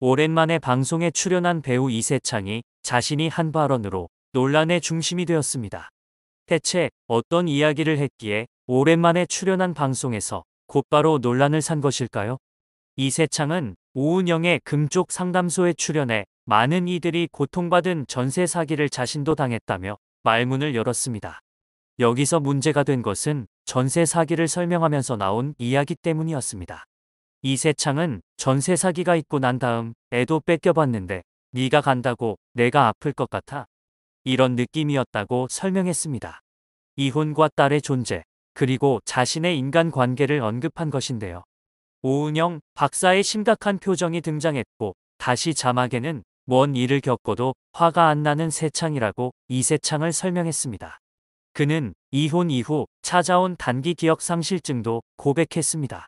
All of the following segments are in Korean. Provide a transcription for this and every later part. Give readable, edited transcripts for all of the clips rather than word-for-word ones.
오랜만에 방송에 출연한 배우 이세창이 자신이 한 발언으로 논란의 중심이 되었습니다. 대체 어떤 이야기를 했기에 오랜만에 출연한 방송에서 곧바로 논란을 산 것일까요? 이세창은 오은영의 금쪽 상담소에 출연해 많은 이들이 고통받은 전세 사기를 자신도 당했다며 말문을 열었습니다. 여기서 문제가 된 것은 전세 사기를 설명하면서 나온 이야기 때문이었습니다. 이세창은 전세 사기가 있고 난 다음 애도 뺏겨봤는데 네가 간다고 내가 아플 것 같아? 이런 느낌이었다고 설명했습니다. 이혼과 딸의 존재, 그리고 자신의 인간관계를 언급한 것인데요. 오은영 박사의 심각한 표정이 등장했고 다시 자막에는 뭔 일을 겪어도 화가 안 나는 세창이라고 이세창을 설명했습니다. 그는 이혼 이후 찾아온 단기 기억 상실증도 고백했습니다.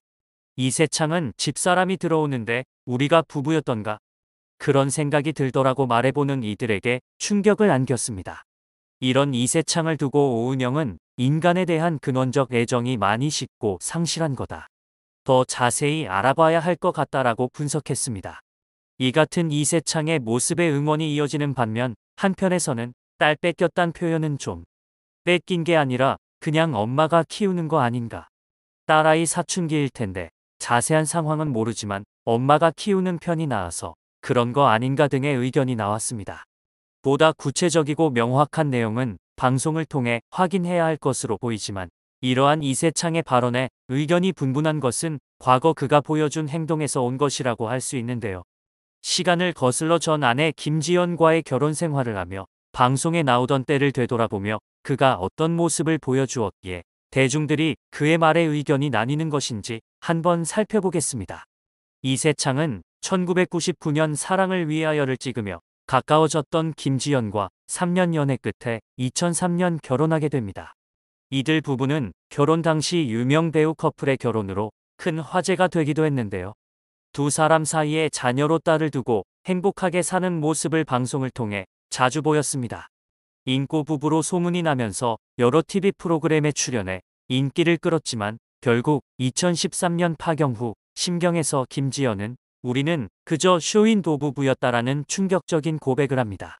이세창은 집사람이 들어오는데 우리가 부부였던가? 그런 생각이 들더라고 말해보는 이들에게 충격을 안겼습니다. 이런 이세창을 두고 오은영은 인간에 대한 근원적 애정이 많이 식고 상실한 거다. 더 자세히 알아봐야 할 것 같다라고 분석했습니다. 이 같은 이세창의 모습에 응원이 이어지는 반면 한편에서는 딸 뺏겼단 표현은 좀 뺏긴 게 아니라 그냥 엄마가 키우는 거 아닌가. 딸아이 사춘기일 텐데 자세한 상황은 모르지만 엄마가 키우는 편이 나아서 그런 거 아닌가 등의 의견이 나왔습니다. 보다 구체적이고 명확한 내용은 방송을 통해 확인해야 할 것으로 보이지만 이러한 이세창의 발언에 의견이 분분한 것은 과거 그가 보여준 행동에서 온 것이라고 할 수 있는데요. 시간을 거슬러 전 아내 김지연과의 결혼 생활을 하며 방송에 나오던 때를 되돌아보며 그가 어떤 모습을 보여주었기에 대중들이 그의 말에 의견이 나뉘는 것인지 한번 살펴보겠습니다. 이세창은 1999년 사랑을 위하여를 찍으며 가까워졌던 김지연과 3년 연애 끝에 2003년 결혼하게 됩니다. 이들 부부는 결혼 당시 유명 배우 커플의 결혼으로 큰 화제가 되기도 했는데요. 두 사람 사이에 자녀로 딸을 두고 행복하게 사는 모습을 방송을 통해 자주 보였습니다. 인고 부부로 소문이 나면서 여러 TV 프로그램에 출연해 인기를 끌었지만 결국 2013년 파경 후 심경에서 김지연은 우리는 그저 쇼인 도부부였다라는 충격적인 고백을 합니다.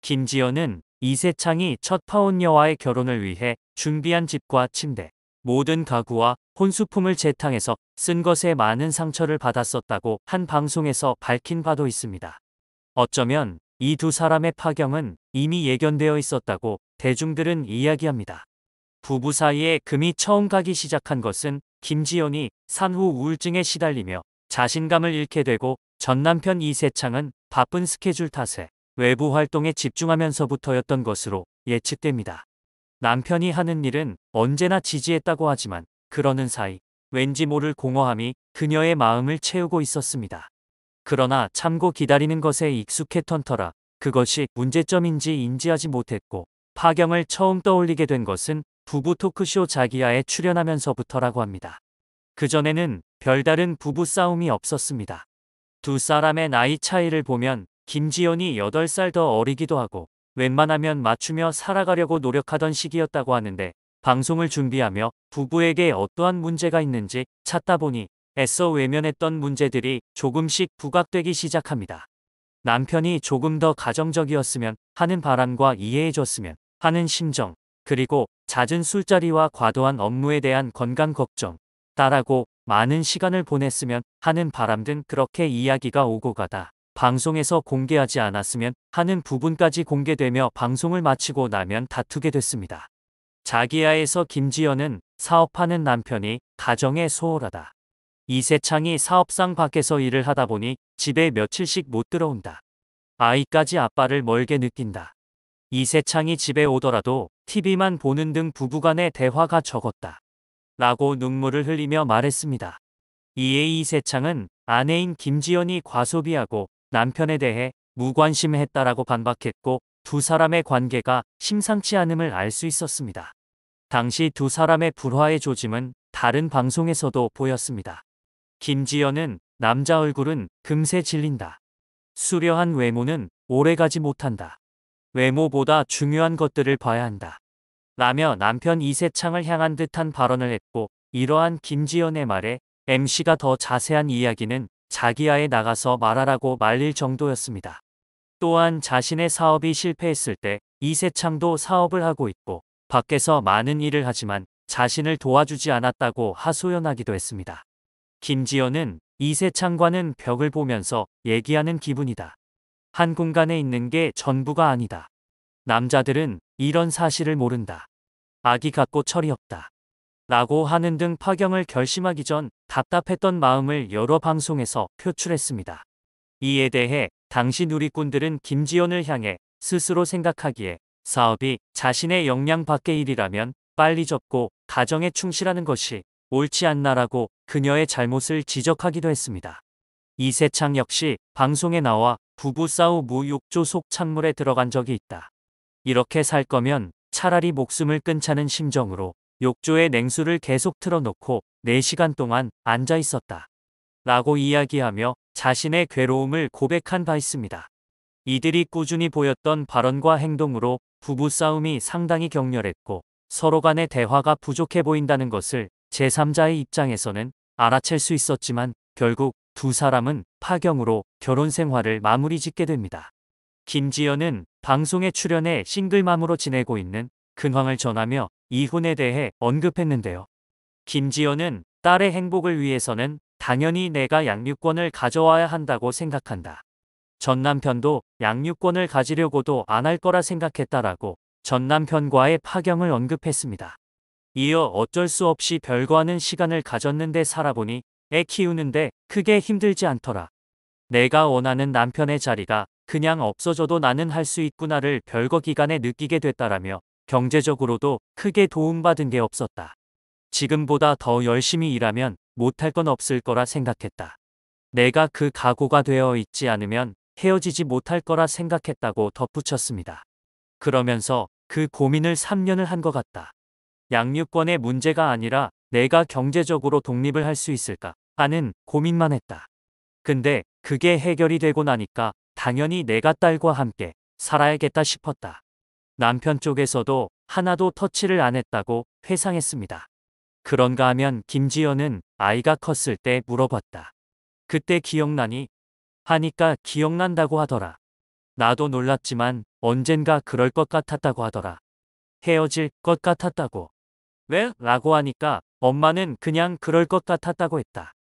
김지연은 이세창이 첫 파혼녀와의 결혼을 위해 준비한 집과 침대, 모든 가구와 혼수품을 재탕해서 쓴 것에 많은 상처를 받았었다고 한 방송에서 밝힌 바도 있습니다. 어쩌면 이 두 사람의 파경은 이미 예견되어 있었다고 대중들은 이야기합니다. 부부 사이에 금이 처음 가기 시작한 것은 김지연이 산후 우울증에 시달리며 자신감을 잃게 되고 전 남편 이세창은 바쁜 스케줄 탓에 외부 활동에 집중하면서부터였던 것으로 예측됩니다. 남편이 하는 일은 언제나 지지했다고 하지만 그러는 사이 왠지 모를 공허함이 그녀의 마음을 채우고 있었습니다. 그러나 참고 기다리는 것에 익숙했던 터라 그것이 문제점인지 인지하지 못했고 파경을 처음 떠올리게 된 것은 부부 토크쇼 자기야에 출연하면서부터라고 합니다. 그전에는 별다른 부부 싸움이 없었습니다. 두 사람의 나이 차이를 보면 김지연이 8살 더 어리기도 하고 웬만하면 맞추며 살아가려고 노력하던 시기였다고 하는데 방송을 준비하며 부부에게 어떠한 문제가 있는지 찾다 보니 애써 외면했던 문제들이 조금씩 부각되기 시작합니다. 남편이 조금 더 가정적이었으면 하는 바람과 이해해줬으면 하는 심정, 그리고 잦은 술자리와 과도한 업무에 대한 건강 걱정, 딸하고 많은 시간을 보냈으면 하는 바람 등 그렇게 이야기가 오고 가다 방송에서 공개하지 않았으면 하는 부분까지 공개되며 방송을 마치고 나면 다투게 됐습니다. 자기야에서 김지연은 사업하는 남편이 가정에 소홀하다. 이세창이 사업상 밖에서 일을 하다 보니 집에 며칠씩 못 들어온다. 아이까지 아빠를 멀게 느낀다. 이세창이 집에 오더라도 TV만 보는 등 부부간의 대화가 적었다. 라고 눈물을 흘리며 말했습니다. 이에 이세창은 아내인 김지연이 과소비하고 남편에 대해 무관심했다라고 반박했고 두 사람의 관계가 심상치 않음을 알 수 있었습니다. 당시 두 사람의 불화의 조짐은 다른 방송에서도 보였습니다. 김지연은 남자 얼굴은 금세 질린다. 수려한 외모는 오래가지 못한다. 외모보다 중요한 것들을 봐야 한다. 라며 남편 이세창을 향한 듯한 발언을 했고 이러한 김지연의 말에 MC가 더 자세한 이야기는 자기야에 나가서 말하라고 말릴 정도였습니다. 또한 자신의 사업이 실패했을 때 이세창도 사업을 하고 있고 밖에서 많은 일을 하지만 자신을 도와주지 않았다고 하소연하기도 했습니다. 김지연은 이세창과는 벽을 보면서 얘기하는 기분이다. 한 공간에 있는 게 전부가 아니다. 남자들은 이런 사실을 모른다. 악이 같고 철이 없다. 라고 하는 등 파경을 결심하기 전 답답했던 마음을 여러 방송에서 표출했습니다. 이에 대해 당시 누리꾼들은 김지연을 향해 스스로 생각하기에 사업이 자신의 역량 밖의 일이라면 빨리 접고 가정에 충실하는 것이 옳지 않나라고 그녀의 잘못을 지적하기도 했습니다. 이세창 역시 방송에 나와 부부싸움 무 욕조 속 찬물에 들어간 적이 있다. 이렇게 살 거면 차라리 목숨을 끊자는 심정으로 욕조에 냉수를 계속 틀어놓고 4시간 동안 앉아 있었다. 라고 이야기하며 자신의 괴로움을 고백한 바 있습니다. 이들이 꾸준히 보였던 발언과 행동으로 부부싸움이 상당히 격렬했고 서로 간의 대화가 부족해 보인다는 것을 제3자의 입장에서는 알아챌 수 있었지만 결국 두 사람은 파경으로 결혼 생활을 마무리 짓게 됩니다. 김지연은 방송에 출연해 싱글맘으로 지내고 있는 근황을 전하며 이혼에 대해 언급했는데요. 김지연은 딸의 행복을 위해서는 당연히 내가 양육권을 가져와야 한다고 생각한다. 전 남편도 양육권을 가지려고도 안 할 거라 생각했다라고 전 남편과의 파경을 언급했습니다. 이어 어쩔 수 없이 별거하는 시간을 가졌는데 살아보니 애 키우는데 크게 힘들지 않더라. 내가 원하는 남편의 자리가 그냥 없어져도 나는 할 수 있구나를 별거 기간에 느끼게 됐다라며 경제적으로도 크게 도움받은 게 없었다. 지금보다 더 열심히 일하면 못할 건 없을 거라 생각했다. 내가 그 각오가 되어 있지 않으면 헤어지지 못할 거라 생각했다고 덧붙였습니다. 그러면서 그 고민을 3년을 한 것 같다. 양육권의 문제가 아니라 내가 경제적으로 독립을 할 수 있을까 하는 고민만 했다. 근데 그게 해결이 되고 나니까 당연히 내가 딸과 함께 살아야겠다 싶었다. 남편 쪽에서도 하나도 터치를 안 했다고 회상했습니다. 그런가 하면 김지연은 아이가 컸을 때 물어봤다. 그때 기억나니? 하니까 기억난다고 하더라. 나도 놀랐지만 언젠가 그럴 것 같았다고 하더라. 헤어질 것 같았다고. 왜? 라고 하니까 엄마는 그냥 그럴 것 같았다고 했다.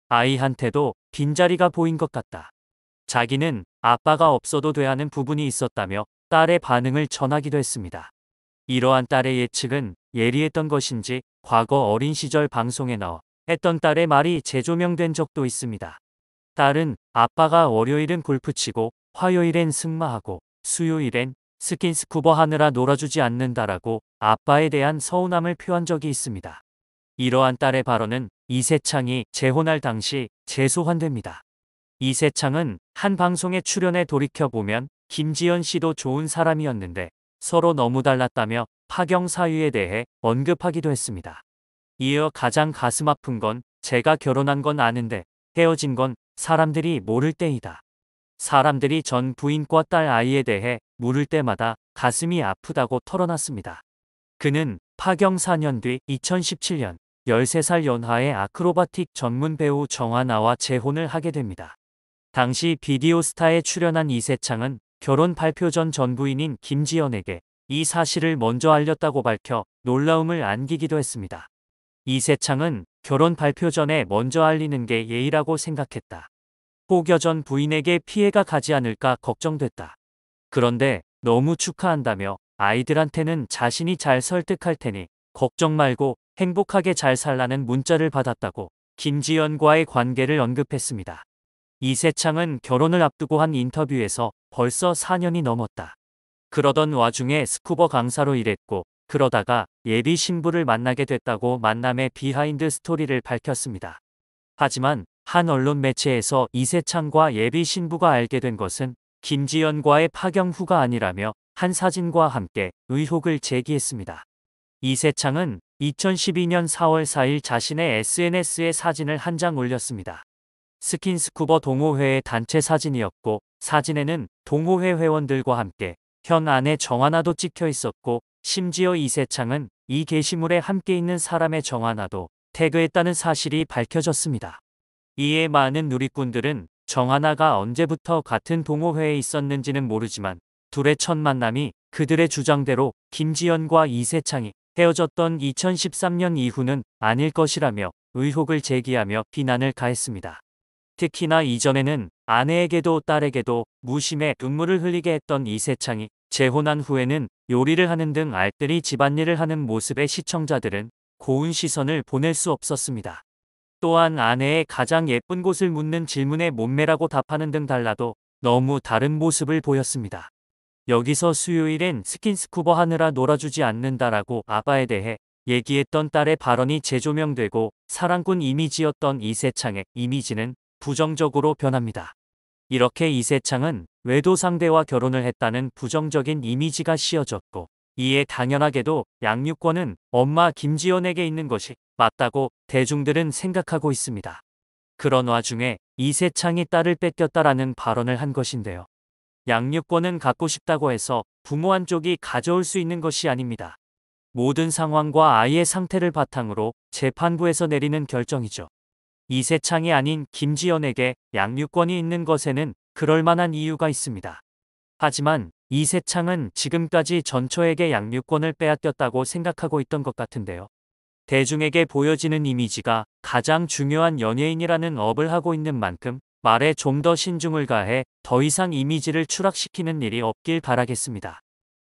아이한테도 빈자리가 보인 것 같다. 자기는 아빠가 없어도 돼 하는 부분이 있었다며 딸의 반응을 전하기도 했습니다. 이러한 딸의 예측은 예리했던 것인지 과거 어린 시절 방송에 나와 했던 딸의 말이 재조명된 적도 있습니다. 딸은 아빠가 월요일은 골프 치고 화요일엔 승마하고 수요일엔 스킨스쿠버 하느라 놀아주지 않는다라고 아빠에 대한 서운함을 표한 적이 있습니다. 이러한 딸의 발언은 이세창이 재혼할 당시 재소환됩니다. 이세창은 한 방송에 출연해 돌이켜보면 김지연 씨도 좋은 사람이었는데 서로 너무 달랐다며 파경 사유에 대해 언급하기도 했습니다. 이어 가장 가슴 아픈 건 제가 결혼한 건 아는데 헤어진 건 사람들이 모를 때이다. 사람들이 전 부인과 딸 아이에 대해 물을 때마다 가슴이 아프다고 털어놨습니다. 그는 파경 4년 뒤 2017년 13살 연하의 아크로바틱 전문 배우 정하나와 재혼을 하게 됩니다. 당시 비디오스타에 출연한 이세창은 결혼 발표 전 전부인인 김지연에게 이 사실을 먼저 알렸다고 밝혀 놀라움을 안기기도 했습니다. 이세창은 결혼 발표 전에 먼저 알리는 게 예의라고 생각했다. 혹여 전 부인에게 피해가 가지 않을까 걱정됐다. 그런데 너무 축하한다며 아이들한테는 자신이 잘 설득할 테니 걱정 말고 행복하게 잘 살라는 문자를 받았다고 김지연과의 관계를 언급했습니다. 이세창은 결혼을 앞두고 한 인터뷰에서 벌써 4년이 넘었다. 그러던 와중에 스쿠버 강사로 일했고 그러다가 예비 신부를 만나게 됐다고 만남의 비하인드 스토리를 밝혔습니다. 하지만 한 언론 매체에서 이세창과 예비 신부가 알게 된 것은 김지연과의 파경 후가 아니라며 한 사진과 함께 의혹을 제기했습니다. 이세창은 2012년 4월 4일 자신의 SNS에 사진을 한 장 올렸습니다. 스킨스쿠버 동호회의 단체 사진이었고 사진에는 동호회 회원들과 함께 현 아내 정하나도 찍혀 있었고 심지어 이세창은 이 게시물에 함께 있는 사람의 정하나도 태그했다는 사실이 밝혀졌습니다. 이에 많은 누리꾼들은 정하나가 언제부터 같은 동호회에 있었는지는 모르지만 둘의 첫 만남이 그들의 주장대로 김지연과 이세창이 헤어졌던 2013년 이후는 아닐 것이라며 의혹을 제기하며 비난을 가했습니다. 특히나 이전에는 아내에게도 딸에게도 무심해 눈물을 흘리게 했던 이세창이 재혼한 후에는 요리를 하는 등 알뜰히 집안일을 하는 모습에 시청자들은 고운 시선을 보낼 수 없었습니다. 또한 아내의 가장 예쁜 곳을 묻는 질문에 몸매라고 답하는 등 달라도 너무 다른 모습을 보였습니다. 여기서 수요일엔 스킨스쿠버 하느라 놀아주지 않는다라고 아빠에 대해 얘기했던 딸의 발언이 재조명되고 사랑꾼 이미지였던 이세창의 이미지는 부정적으로 변합니다. 이렇게 이세창은 외도 상대와 결혼을 했다는 부정적인 이미지가 씌워졌고 이에 당연하게도 양육권은 엄마 김지연에게 있는 것이 맞다고 대중들은 생각하고 있습니다. 그런 와중에 이세창이 딸을 뺏겼다라는 발언을 한 것인데요. 양육권은 갖고 싶다고 해서 부모 한쪽이 가져올 수 있는 것이 아닙니다. 모든 상황과 아이의 상태를 바탕으로 재판부에서 내리는 결정이죠. 이세창이 아닌 김지연에게 양육권이 있는 것에는 그럴 만한 이유가 있습니다. 하지만 이세창은 지금까지 전처에게 양육권을 빼앗겼다고 생각하고 있던 것 같은데요. 대중에게 보여지는 이미지가 가장 중요한 연예인이라는 업을 하고 있는 만큼 말에 좀 더 신중을 가해 더 이상 이미지를 추락시키는 일이 없길 바라겠습니다.